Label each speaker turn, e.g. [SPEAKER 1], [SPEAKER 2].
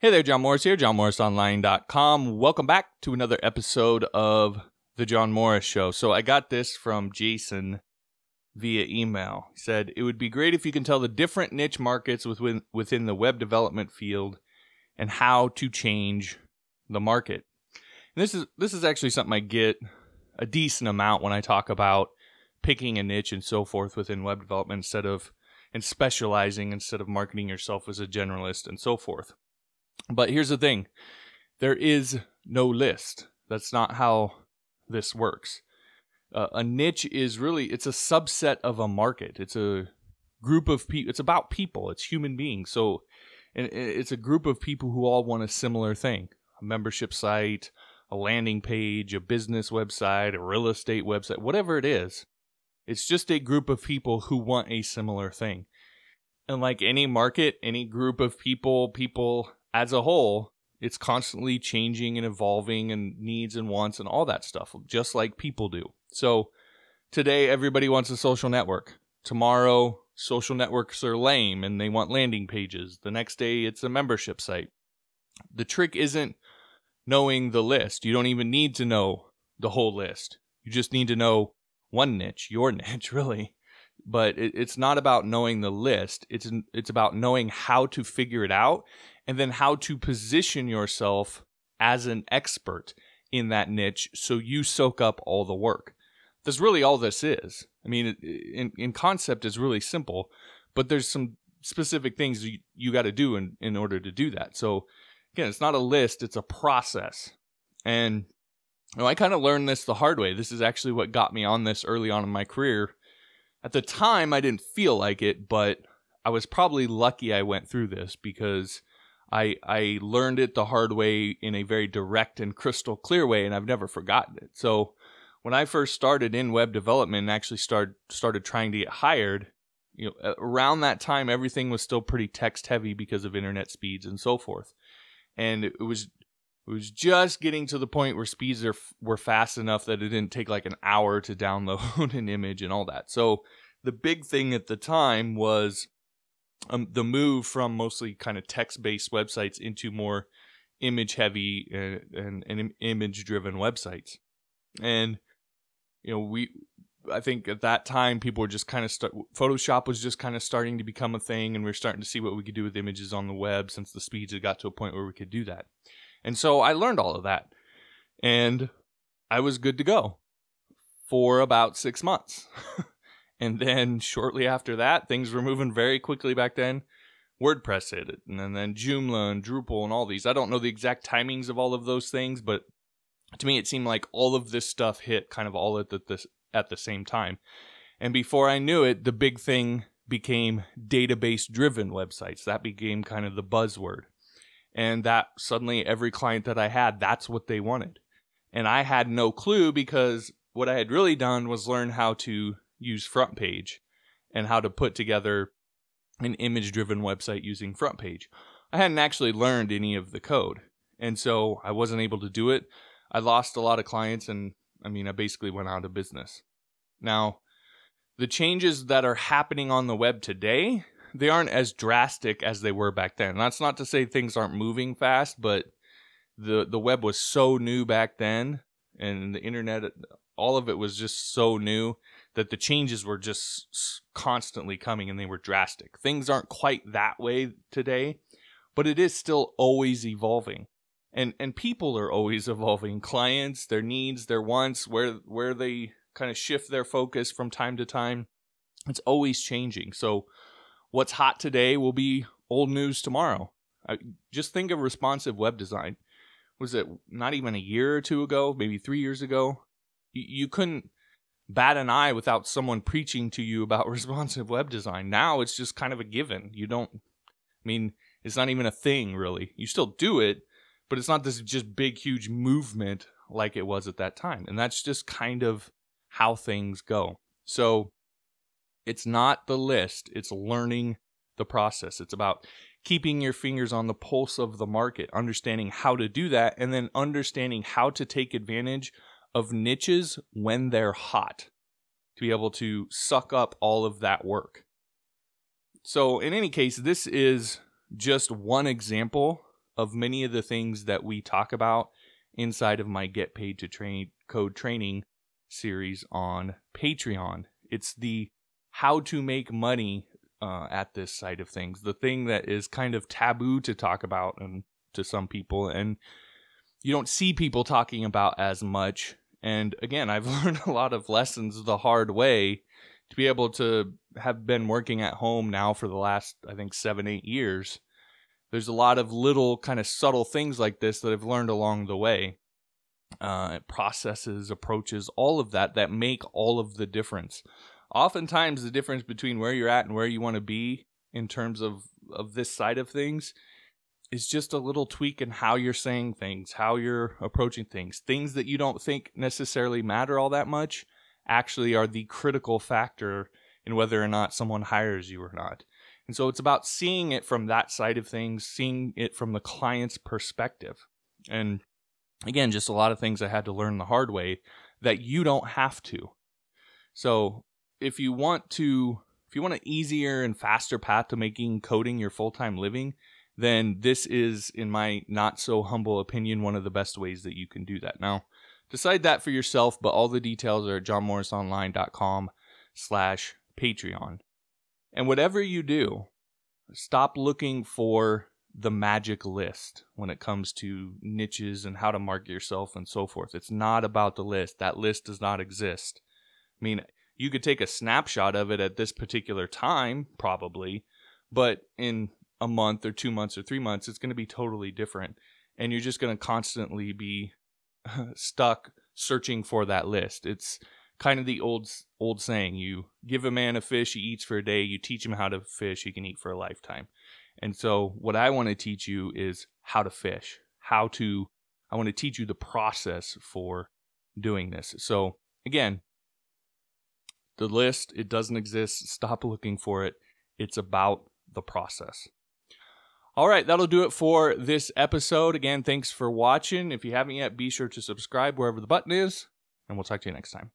[SPEAKER 1] Hey there, John Morris here, johnmorrisonline.com. Welcome back to another episode of The John Morris Show. So I got this from Jason via email. He said, it would be great if you can tell the different niche markets within the web development field and how to change the market. And this is actually something I get a decent amount when I talk about picking a niche and so forth within web development and specializing instead of marketing yourself as a generalist and so forth. But here's the thing. There is no list. That's not how this works. A niche is it's a subset of a market. It's a group of people. It's about people. It's human beings. So it's a group of people who all want a similar thing. A membership site, a landing page, a business website, a real estate website, whatever it is. It's just a group of people who want a similar thing. And like any market, any group of people as a whole, it's constantly changing and evolving and needs and wants and all that stuff, just like people do. So today, everybody wants a social network. Tomorrow, social networks are lame and they want landing pages. The next day, it's a membership site. The trick isn't knowing the list. You don't even need to know the whole list. You just need to know one niche, your niche, really. But it's not about knowing the list. It's about knowing how to figure it out and then how to position yourself as an expert in that niche so you soak up all the work. That's really all this is. I mean, in concept, it's really simple, but there's some specific things you got to do in order to do that. So again, it's not a list, it's a process. And I kind of learned this the hard way. This is actually what got me on this early on in my career. At the time, I didn't feel like it, but I was probably lucky I went through this because I learned it the hard way in a very direct and crystal clear way, and I've never forgotten it. So when I first started in web development and actually started trying to get hired, around that time, everything was still pretty text heavy because of internet speeds and so forth. And it was just getting to the point where speeds were fast enough that it didn't take like an hour to download an image and all that. So the big thing at the time was the move from mostly kind of text-based websites into more image-heavy and image-driven websites. And I think at that time people were just kind of Photoshop was just kind of starting to become a thing, and we were starting to see what we could do with images on the web since the speeds had got to a point where we could do that. And so I learned all of that, and I was good to go for about 6 months. And then shortly after that, things were moving very quickly back then. WordPress hit it, and then Joomla and Drupal and all these. I don't know the exact timings of all of those things, but to me it seemed like all of this stuff hit kind of all at the same time. And before I knew it, the big thing became database-driven websites. That became kind of the buzzword. And that suddenly every client that I had, that's what they wanted. And I had no clue because what I had really done was learn how to use front page and how to put together an image-driven website using front page. I hadn't actually learned any of the code. And so I wasn't able to do it. I lost a lot of clients and I basically went out of business. Now, the changes that are happening on the web today, they aren't as drastic as they were back then. That's not to say things aren't moving fast, but the web was so new back then, and the internet, all of it was just so new that the changes were just constantly coming, and they were drastic. Things aren't quite that way today, but it is still always evolving. And people are always evolving. Clients, their needs, their wants, where they kind of shift their focus from time to time, it's always changing. So what's hot today will be old news tomorrow. Just think of responsive web design. Was it not even a year or two ago, maybe 3 years ago? You couldn't bat an eye without someone preaching to you about responsive web design. Now it's just kind of a given. It's not even a thing, really. You still do it, but it's not this just big, huge movement like it was at that time. And that's just kind of how things go. So it's not the list. It's learning the process. It's about keeping your fingers on the pulse of the market, understanding how to do that, and then understanding how to take advantage of niches when they're hot to be able to suck up all of that work. So in any case, this is just one example of many of the things that we talk about inside of my Get Paid to Train Code training series on Patreon. It's the how to make money at this side of things, the thing that is kind of taboo to talk about and to some people, and you don't see people talking about as much. And again, I've learned a lot of lessons the hard way to be able to have been working at home now for the last, I think, 7-8 years. There's a lot of little kind of subtle things like this that I've learned along the way. Processes, approaches, all of that make all of the difference. Oftentimes, the difference between where you're at and where you want to be in terms of this side of things is just a little tweak in how you're saying things, how you're approaching things. Things that you don't think necessarily matter all that much actually are the critical factor in whether or not someone hires you or not. And so it's about seeing it from that side of things, seeing it from the client's perspective. And again, just a lot of things I had to learn the hard way that you don't have to. So if you want an easier and faster path to making coding your full-time living, then this is, in my not so humble opinion, one of the best ways that you can do that. Now, decide that for yourself, but all the details are at johnmorrisonline.com/Patreon. And whatever you do, stop looking for the magic list when it comes to niches and how to market yourself and so forth. It's not about the list. That list does not exist. I mean, you could take a snapshot of it at this particular time, probably, but in a month or 2 months or 3 months, it's going to be totally different. And you're just going to constantly be stuck searching for that list. It's kind of the old saying, you give a man a fish, he eats for a day. You teach him how to fish, he can eat for a lifetime. And so what I want to teach you is how to fish, I want to teach you the process for doing this. So again, the list, it doesn't exist. Stop looking for it. It's about the process. All right, that'll do it for this episode. Again, thanks for watching. If you haven't yet, be sure to subscribe wherever the button is, and we'll talk to you next time.